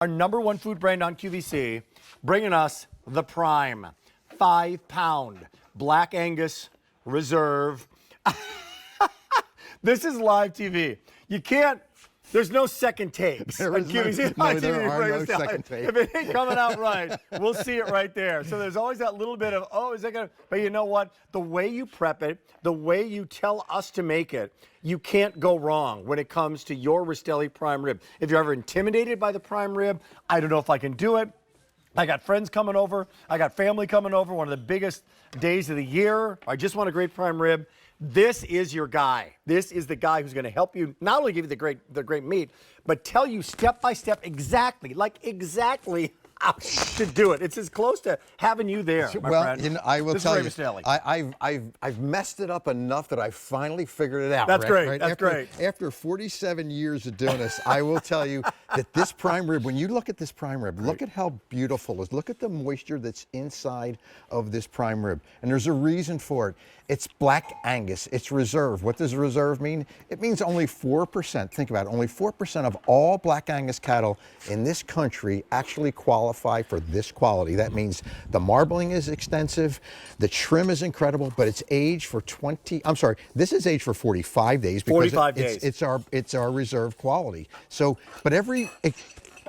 Our #1 food brand on QVC, bringing us the Prime 5-pound Black Angus Reserve. This is live TV. You can't, there's no second takes. There on is QVC. no, there are no second takes. If it ain't coming out right, we'll see it right there. So there's always that little bit of, oh, is that going to, but you know what? The way you prep it, the way you tell us to make it, you can't go wrong when it comes to your Rastelli prime rib. If you're ever intimidated by the prime rib, I don't know if I can do it. I got friends coming over. I got family coming over. One of the biggest days of the year. I just want a great prime rib. This is your guy. This is the guy who's going to help you not only give you the great meat, but tell you step by step exactly how to do it. It's as close to having you there, my friend. You know, I will this tell is you, I've messed it up enough that I finally figured it out. That's Rick, great. right? That's great. After 47 years of doing this, I will tell you that this prime rib, when you look at this prime rib, look at how beautiful it is. Look at the moisture that's inside of this prime rib. And there's a reason for it. It's Black Angus. It's reserve. What does reserve mean? It means only 4%. Think about it. Only 4% of all Black Angus cattle in this country actually qualify for this quality. That means the marbling is extensive, the trim is incredible, but it's aged for this is aged for 45 days because 45 days. It's our reserve quality. So, but every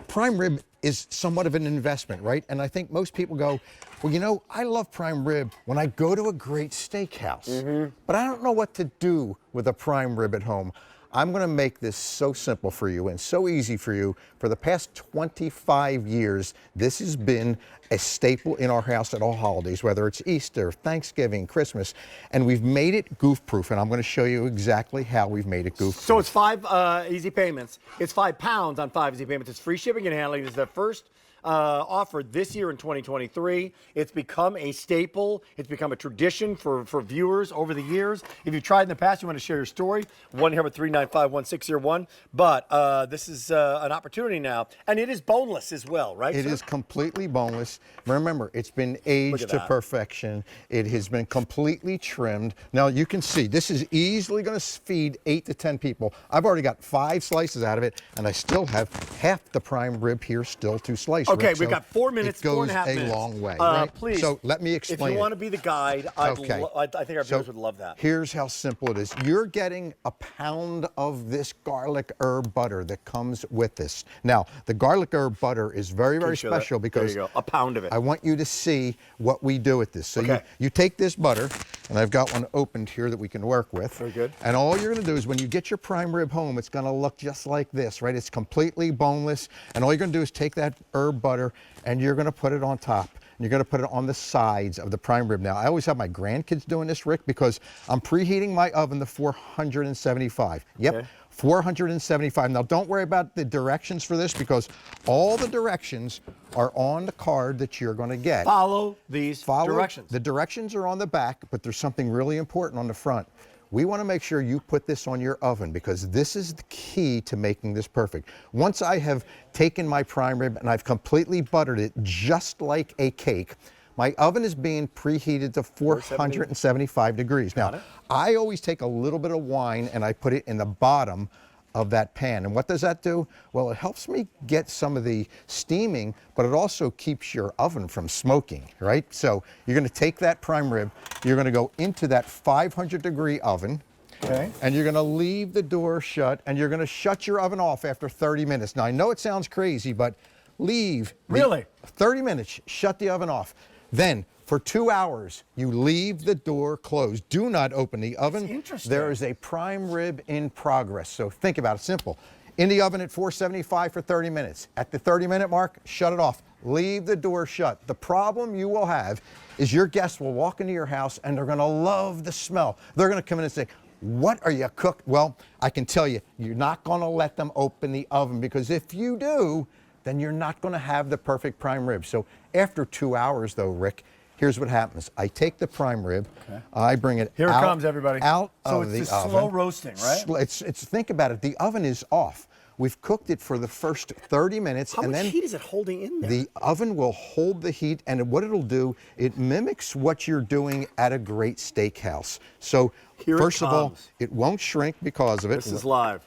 prime rib is somewhat of an investment, right? And I think most people go, well, you know, I love prime rib when I go to a great steakhouse, but I don't know what to do with a prime rib at home. I'm going to make this so simple for you and so easy for you. For the past 25 years, this has been a staple in our house at all holidays, whether it's Easter, Thanksgiving, Christmas, and we've made it goof-proof, and I'm going to show you exactly how we've made it goof-proof. So it's 5 easy payments. It's 5 pounds on 5 easy payments. It's free shipping and handling. It's the first offer this year in 2023. It's become a staple. It's become a tradition for viewers over the years. If you've tried in the past, you want to share your story, 1-800-395-1601. But this is an opportunity now. And it is boneless as well, right? It sir? is completely boneless. Remember, it's been aged to perfection. It has been completely trimmed. Now you can see this is easily going to feed 8 to 10 people. I've already got 5 slices out of it, and I still have half the prime rib here still to slice. Okay, Rick, we've got 4 minutes, it goes 4.5 minutes. a long way, right? Please. So let me explain. If you want to be the guide, I think our viewers would love that. Here's how simple it is. You're getting a pound of this garlic herb butter that comes with this. Now, the garlic herb butter is very, very special because there you go. A pound of it. I want you to see what we do with this. So you take this butter, and I've got one opened here that we can work with. Very good. And all you're going to do is when you get your prime rib home, it's going to look just like this, right? It's completely boneless, and all you're going to do is take that herb butter and you're going to put it on top. You're going to put it on the sides of the prime rib. Now, I always have my grandkids doing this, Rick, because I'm preheating my oven to 475. Yep, okay. 475. Now, don't worry about the directions for this because all the directions are on the card that you're going to get. Follow these directions. The directions are on the back, but there's something really important on the front. We want to make sure you put this on your oven because this is the key to making this perfect. Once I have taken my prime rib and I've completely buttered it just like a cake, my oven is being preheated to 475 degrees. Now, I always take a little bit of wine and I put it in the bottom of that pan. And what does that do? Well, it helps me get some of the steaming, but it also keeps your oven from smoking, right? So you're going to take that prime rib, you're going to go into that 500-degree oven, okay, and you're going to leave the door shut, and you're going to shut your oven off after 30 minutes. Now, I know it sounds crazy, but leave. Really? 30 minutes, shut the oven off. Then, for 2 hours, you leave the door closed. Do not open the oven. That's interesting. There is a prime rib in progress. So think about it, simple. In the oven at 475 for 30 minutes. At the 30-minute mark, shut it off. Leave the door shut. The problem you will have is your guests will walk into your house and they're gonna love the smell. They're gonna come in and say, what are you cooked? Well, I can tell you, you're not gonna let them open the oven because if you do, then you're not gonna have the perfect prime rib. So after 2 hours though, Rick, here's what happens. I take the prime rib, I bring it Here out, it comes, everybody. out so of the oven. So it's slow roasting, right? It's think about it, the oven is off. We've cooked it for the first 30 minutes. How and much then heat is it holding in there? the oven will hold the heat, and what it'll do, it mimics what you're doing at a great steakhouse. So Here it first of all, comes. it won't shrink because of it. This is live.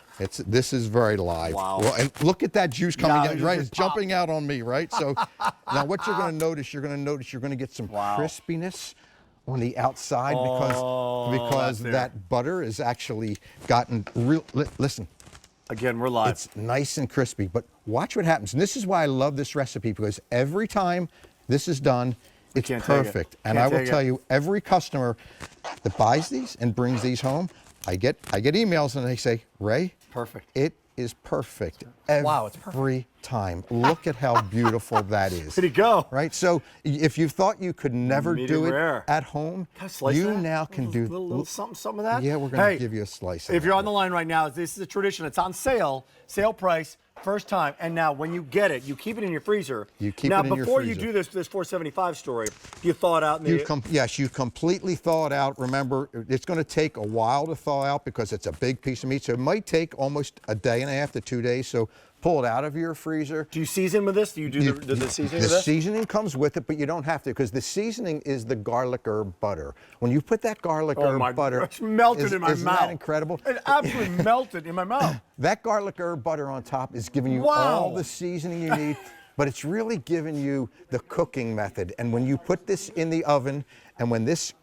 This is very live. Wow. Well, and look at that juice coming Yeah, out, it right? just It's jumping out on me, right? So now what you're going to notice, you're going to get some Wow. crispiness on the outside Oh, because that's that butter is actually gotten real. Listen, Again, we're live. it's nice and crispy, but watch what happens. And this is why I love this recipe, because every time this is done, it's can't take it. perfect. And Can't I will take tell it. you, every customer that buys these and brings these home, I get emails and they say, Ray, Perfect. it is perfect every Wow, it's perfect. time. Look at how beautiful that is. There you go. Right? So if you thought you could never Medium do it rare. at home, Can I slice you that? now can do little something of that. Yeah, we're going to Hey, give you a slice of If that. you're on the line right now, this is a tradition. It's on sale price, first time. And now when you get it, you keep it in your freezer. You keep now, it in your before you freezer. do this $4.75 story, you thaw it out in the Yes, you completely thaw it out. Remember, it's going to take a while to thaw out because it's a big piece of meat. So it might take almost a day and a half to 2 days. So pull it out of your freezer. Do you season with this? Do you do the seasoning The with this? seasoning comes with it, but you don't have to, because the seasoning is the garlic herb butter. When you put that garlic herb butter, It's melted in my isn't mouth. that incredible? It absolutely melted in my mouth. That garlic herb butter on top is giving you Wow. all the seasoning you need, but it's really giving you the cooking method. And when you put this in the oven, and when this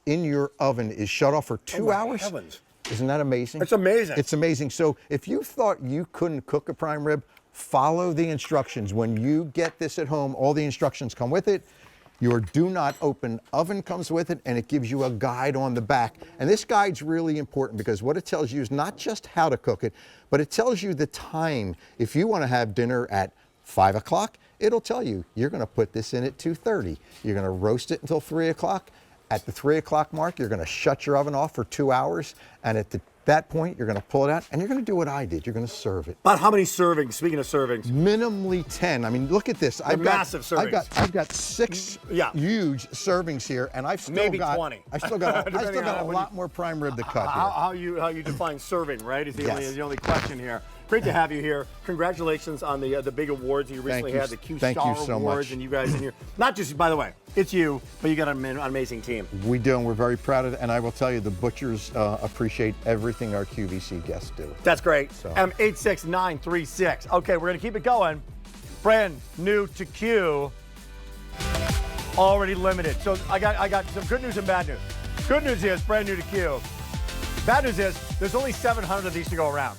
in your oven is shut off for 2 my hours, heavens. isn't that amazing? It's amazing. It's amazing. So if you thought you couldn't cook a prime rib, follow the instructions. When you get this at home, all the instructions come with it. Your do not open oven comes with it, and it gives you a guide on the back. And this guide's really important because what it tells you is not just how to cook it, but it tells you the time. If you want to have dinner at 5 o'clock, it'll tell you you're going to put this in at 2:30. You're going to roast it until 3 o'clock. At the 3 o'clock mark, you're going to shut your oven off for 2 hours, and at that point, you're going to pull it out, and you're going to do what I did. You're going to serve it. About how many servings? Speaking of servings. Minimally 10. I mean, look at this. Massive servings. I've got 6 Yeah. huge servings here, and I've still Maybe got 20. I still got Depending on a when lot more prime rib to cut How here. you define serving, right? Is Yes. the only question here. Great to have you here. Congratulations on the big awards you recently had, the Q Thank you Star so Awards, much. and you guys in here. Not just, by the way, it's you, but you got an amazing team. We do, and we're very proud of it. And I will tell you, the butchers appreciate everything our QVC guests do. That's great. So. M86936. Okay, we're gonna keep it going. Brand new to Q. Already limited. So I got some good news and bad news. Good news is brand new to Q. Bad news is there's only 700 of these to go around.